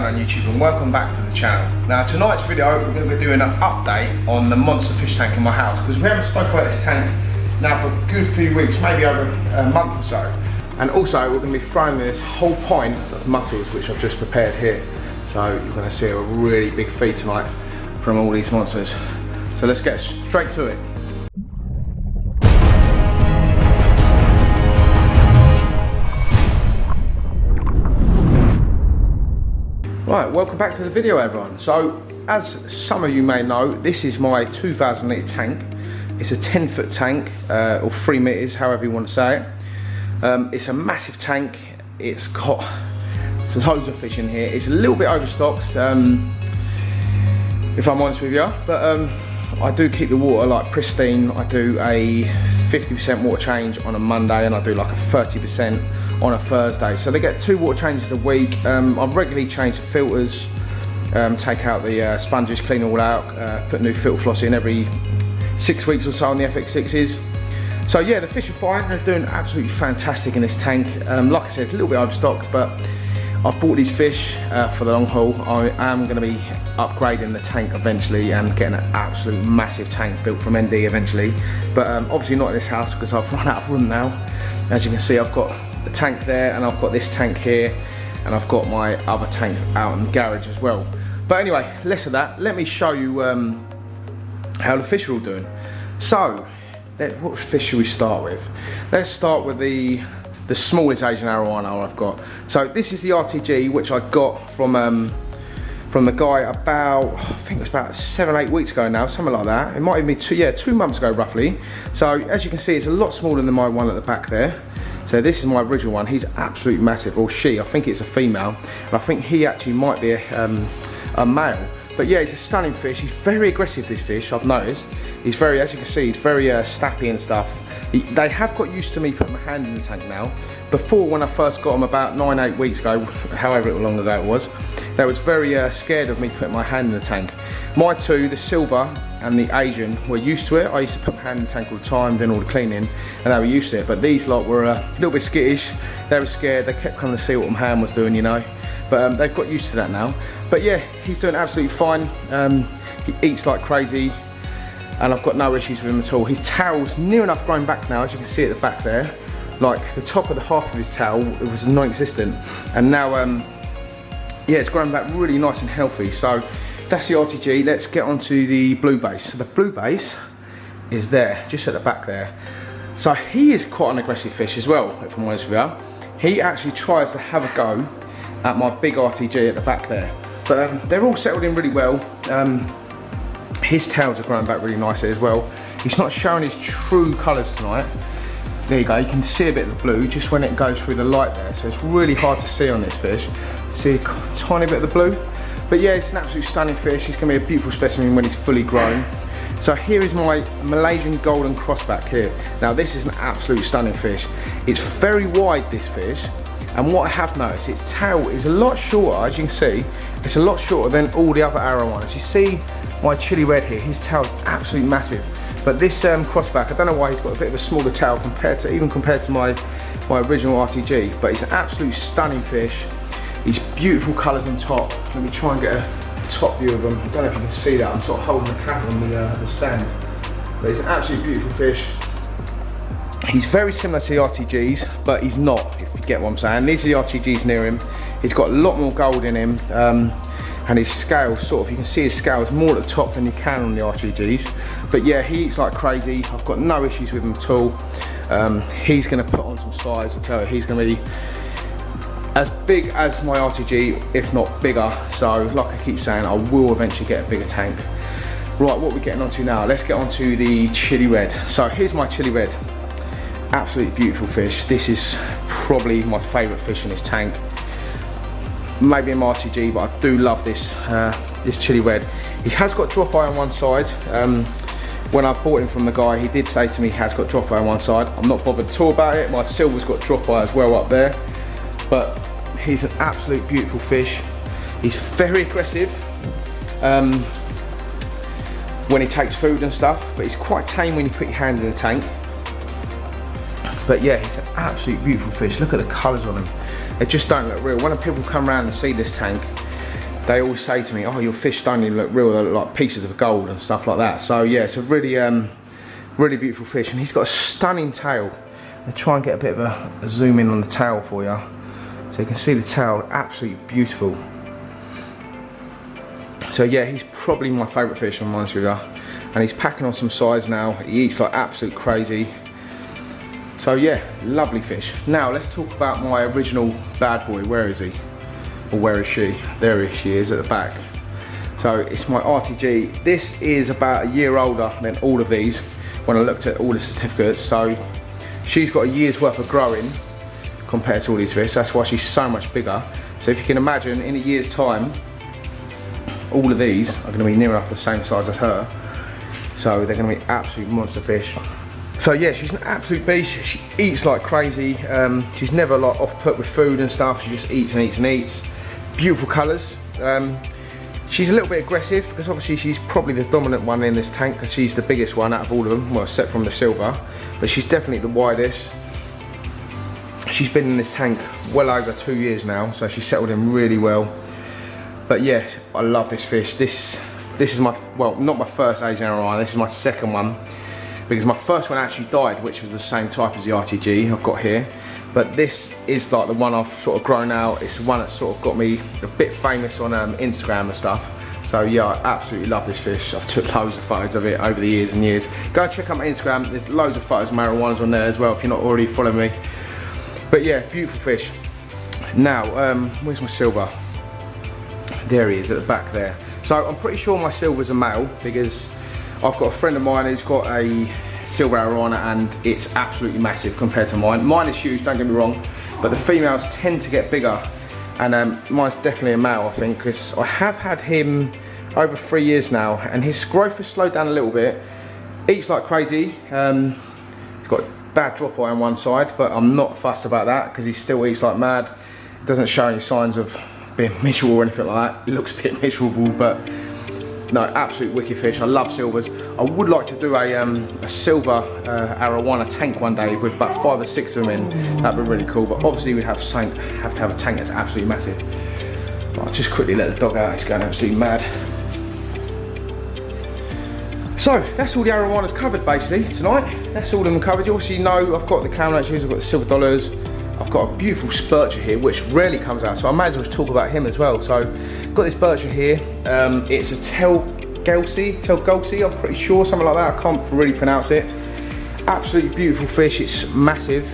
on YouTube and welcome back to the channel. Now tonight's video we're going to be doing an update on the monster fish tank in my house because we haven't spoken about this tank now for a good few weeks, maybe over a month or so. And also we're going to be throwing in this whole pint of mussels which I've just prepared here. So you're going to see a really big feed tonight from all these monsters. So let's get straight to it. Right, welcome back to the video everyone. So, as some of you may know, this is my 2,000 litre tank. It's a 10-foot tank, or 3 metres, however you want to say it. It's a massive tank. It's got loads of fish in here. It's a little bit overstocked, if I'm honest with you. But I do keep the water like pristine. I do a 50% water change on a Monday and I do like a 30% on a Thursday. So they get 2 water changes a week. I regularly change the filters, take out the sponges, clean all out, put new filter floss in every 6 weeks or so on the FX6s. So yeah, the fish are fine. They're doing absolutely fantastic in this tank. Like I said, it's a little bit overstocked, but I've bought these fish for the long haul. I am going to be upgrading the tank eventually and getting an absolute massive tank built from ND eventually. But obviously not in this house because I've run out of room now. As you can see, I've got the tank there and I've got this tank here and I've got my other tank out in the garage as well. But anyway, less of that. Let me show you how the fish are all doing. So, what fish should we start with? Let's start with the smallest Asian arowana I've got. So this is the RTG which I got from the guy about, I think it was about 7 or 8 weeks ago now, something like that. It might even be 2 months ago roughly. So as you can see, it's a lot smaller than my one at the back there. So this is my original one. He's absolutely massive, or she, I think it's a female. And I think he actually might be a male. But yeah, he's a stunning fish. He's very aggressive, this fish, I've noticed. He's very, as you can see, he's very snappy and stuff. They have got used to me putting my hand in the tank now. Before, when I first got them about 9 or 8 weeks ago, however long ago it was, they was very scared of me putting my hand in the tank. My two, the silver and the Asian, were used to it. I used to put my hand in the tank all the time, doing all the cleaning, and they were used to it. But these lot were a little bit skittish. They were scared. They kept coming to see what my hand was doing, you know. But they've got used to that now. But yeah, he's doing absolutely fine. He eats like crazy. And I've got no issues with him at all. His tail's near enough grown back now, as you can see at the back there. Like the top of the half of his tail, it was non-existent. And now, yeah, it's grown back really nice and healthy. So that's the RTG. Let's get onto the blue base. So the blue base is there, just at the back there. So he is quite an aggressive fish as well, if I'm honest with you. He actually tries to have a go at my big RTG at the back there. But they're all settled in really well. His tails are growing back really nicely as well. He's not showing his true colours tonight. There you go, you can see a bit of the blue just when it goes through the light there. So it's really hard to see on this fish. See a tiny bit of the blue. But yeah, it's an absolute stunning fish. He's going to be a beautiful specimen when he's fully grown. So here is my Malaysian golden crossback here. Now this is an absolute stunning fish. It's very wide, this fish. And what I have noticed, its tail is a lot shorter, as you can see. It's a lot shorter than all the other Arowanas. You see my chili red here, his tail's absolutely massive. But this crossback, I don't know why he's got a bit of a smaller tail compared to my original RTG, but he's an absolute stunning fish. He's beautiful colours on top. Let me try and get a top view of him. I don't know if you can see that, I'm sort of holding the camera on the stand. But he's an absolutely beautiful fish. He's very similar to the RTGs, but he's not, if you get what I'm saying. These are the RTGs near him. He's got a lot more gold in him. And his scale, sort of, you can see his scale is more at the top than you can on the RTGs. But yeah, he eats like crazy. I've got no issues with him at all. He's going to put on some size, I tell you. He's going to be as big as my RTG, if not bigger. So, like I keep saying, I will eventually get a bigger tank. Right, what we're getting onto now, let's get onto the chili red. So here's my chili red. Absolutely beautiful fish. This is probably my favourite fish in this tank. Maybe an RTG, but I do love this this chili red. He has got drop eye on one side. When I bought him from the guy, he did say to me he has got drop eye on one side. I'm not bothered at all about it. My silver's got drop eye as well up there. But he's an absolute beautiful fish. He's very aggressive when he takes food and stuff, but he's quite tame when you put your hand in the tank. But yeah, he's an absolute beautiful fish. Look at the colours on him. They just don't look real. When people come around and see this tank, they always say to me, oh, your fish don't even look real, they look like pieces of gold and stuff like that. So yeah, it's a really really beautiful fish, and he's got a stunning tail. I'll try and get a bit of a zoom in on the tail for you, so you can see the tail, absolutely beautiful. So yeah, he's probably my favourite fish, if I'm honest with you. And he's packing on some size now. He eats like absolute crazy. So yeah, lovely fish. Now let's talk about my original bad boy. Where is he? Or where is she? There she is at the back. So it's my RTG. This is about a year older than all of these when I looked at all the certificates. So she's got a year's worth of growing compared to all these fish. That's why she's so much bigger. So if you can imagine, in a year's time, all of these are going to be near enough the same size as her. So they're going to be absolute monster fish. So yeah, she's an absolute beast. She eats like crazy. She's never like off put with food and stuff. She just eats and eats and eats. Beautiful colours. She's a little bit aggressive because obviously she's probably the dominant one in this tank because she's the biggest one out of all of them, well, except from the silver. But she's definitely the widest. She's been in this tank well over 2 years now, so she's settled in really well. But yeah, I love this fish. This is my, well, not my first Asian Arowana, this is my second one. Because my first one actually died, which was the same type as the RTG I've got here. But this is like the one I've sort of grown out. It's the one that sort of got me a bit famous on Instagram and stuff. So yeah, I absolutely love this fish. I've took loads of photos of it over the years and years. Go and check out my Instagram. There's loads of photos of my Arowanas on there as well if you're not already following me. But yeah, beautiful fish. Now, where's my silver? There he is at the back there. So I'm pretty sure my silver's a male because I've got a friend of mine who's got a silver Arowana and it's absolutely massive compared to mine. Mine is huge, don't get me wrong, but the females tend to get bigger, and mine's definitely a male, I think, because I have had him over 3 years now and his growth has slowed down a little bit. Eats like crazy. He's got bad drop eye on one side, but I'm not fussed about that because he still eats like mad. Doesn't show any signs of being miserable or anything like that. He looks a bit miserable, but no, absolute wicked fish. I love silvers. I would like to do a silver Arowana tank one day with about 5 or 6 of them in. That'd be really cool, but obviously we'd have to have a tank that's absolutely massive. But I'll just quickly let the dog out, he's going absolutely mad. So that's all the Arowanas covered basically tonight. That's all of them covered. You obviously know I've got the clown I've got the silver dollars. I've got a beautiful spurcher here which rarely comes out, so I may as well talk about him as well. So got this bircher here. It's a Telgulsi, I'm pretty sure, something like that. I can't really pronounce it. Absolutely beautiful fish. It's massive.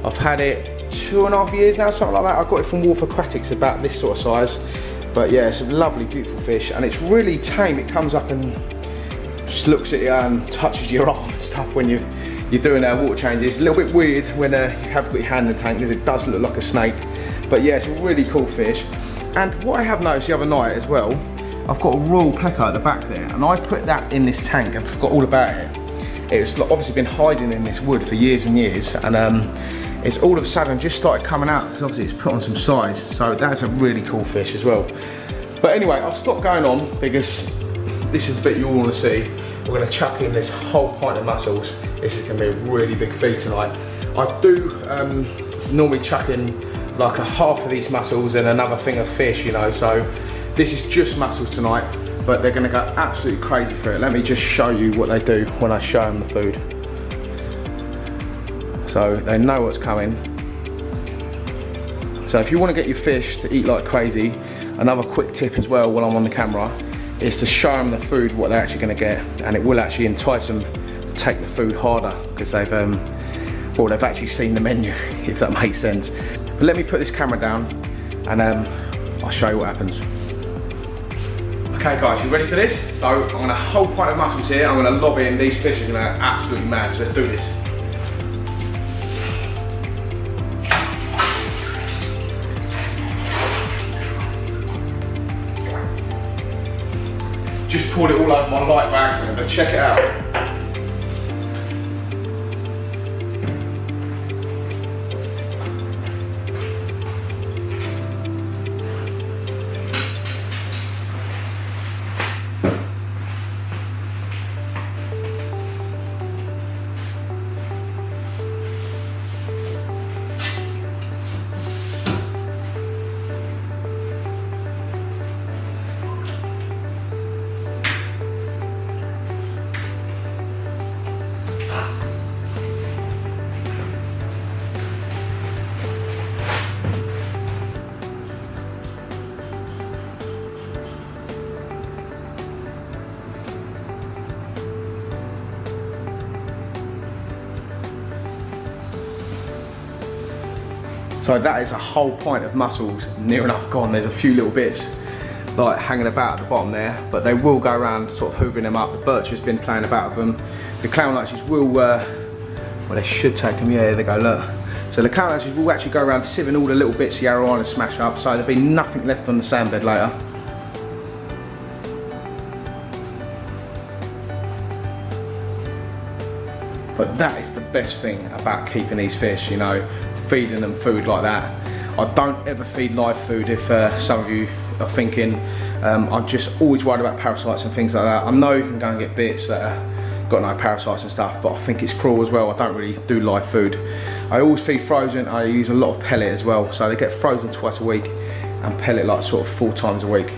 I've had it 2.5 years now, something like that. I got it from Wolf Aquatics, about this sort of size. But yeah, it's a lovely, beautiful fish, and it's really tame. It comes up and just looks at you and touches your arm and stuff when you're doing water changes. It's a little bit weird when you have got your hand in the tank because it does look like a snake. But yeah, it's a really cool fish. And what I have noticed the other night as well, I've got a royal pleca at the back there, and I put that in this tank and forgot all about it. It's obviously been hiding in this wood for years and years, and it's all of a sudden just started coming out because obviously it's put on some size. So that's a really cool fish as well. But anyway, I'll stop going on because this is the bit you all want to see. We're going to chuck in this whole pint of mussels. This is going to be a really big feed tonight. I do normally chuck in like a half of these mussels and another thing of fish, you know, so this is just mussels tonight, but they're going to go absolutely crazy for it. Let me just show you what they do when I show them the food. So they know what's coming. So if you want to get your fish to eat like crazy, another quick tip as well while I'm on the camera is to show them the food, what they're actually going to get, and it will actually entice them to take the food harder because they've actually seen the menu, if that makes sense. But let me put this camera down and I'll show you what happens. Okay guys, you ready for this? So I'm going to hold quite a mussels here, I'm going to lob in, these fish are going to go absolutely mad, so let's do this. Just poured it all over my light by accident, but check it out. So that is a whole pint of mussels near enough gone. There's a few little bits like hanging about at the bottom there, but they will go around sort of hoovering them up. The birch has been playing about with them. The clown arches will, well, they should take them. Yeah, there they go, look. So the clown arches will actually go around sieving all the little bits the Arowanas smash up, so there'll be nothing left on the sand bed later. But that is the best thing about keeping these fish, you know, feeding them food like that. I don't ever feed live food if some of you are thinking. I'm just always worried about parasites and things like that. I know you can go and get bits that are got no parasites and stuff, but I think it's cruel as well. I don't really do live food. I always feed frozen. I use a lot of pellet as well, so they get frozen twice a week and pellet like sort of 4 times a week.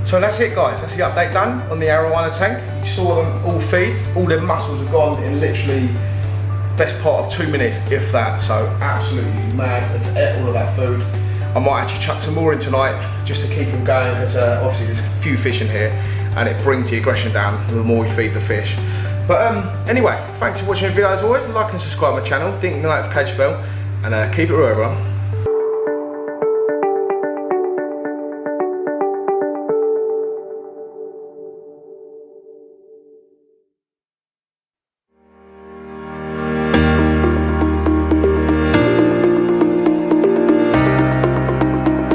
So that's it guys, that's the update done on the Arowana tank. You saw them all feed, all their mussels have gone in literally best part of 2 minutes, if that, so absolutely mad. They've ate all of that food. I might actually chuck some more in tonight just to keep them going, because obviously there's a few fish in here and it brings the aggression down the more we feed the fish. But anyway, thanks for watching the video as always. Like and subscribe to my channel, ding the notification bell, and keep it real everyone.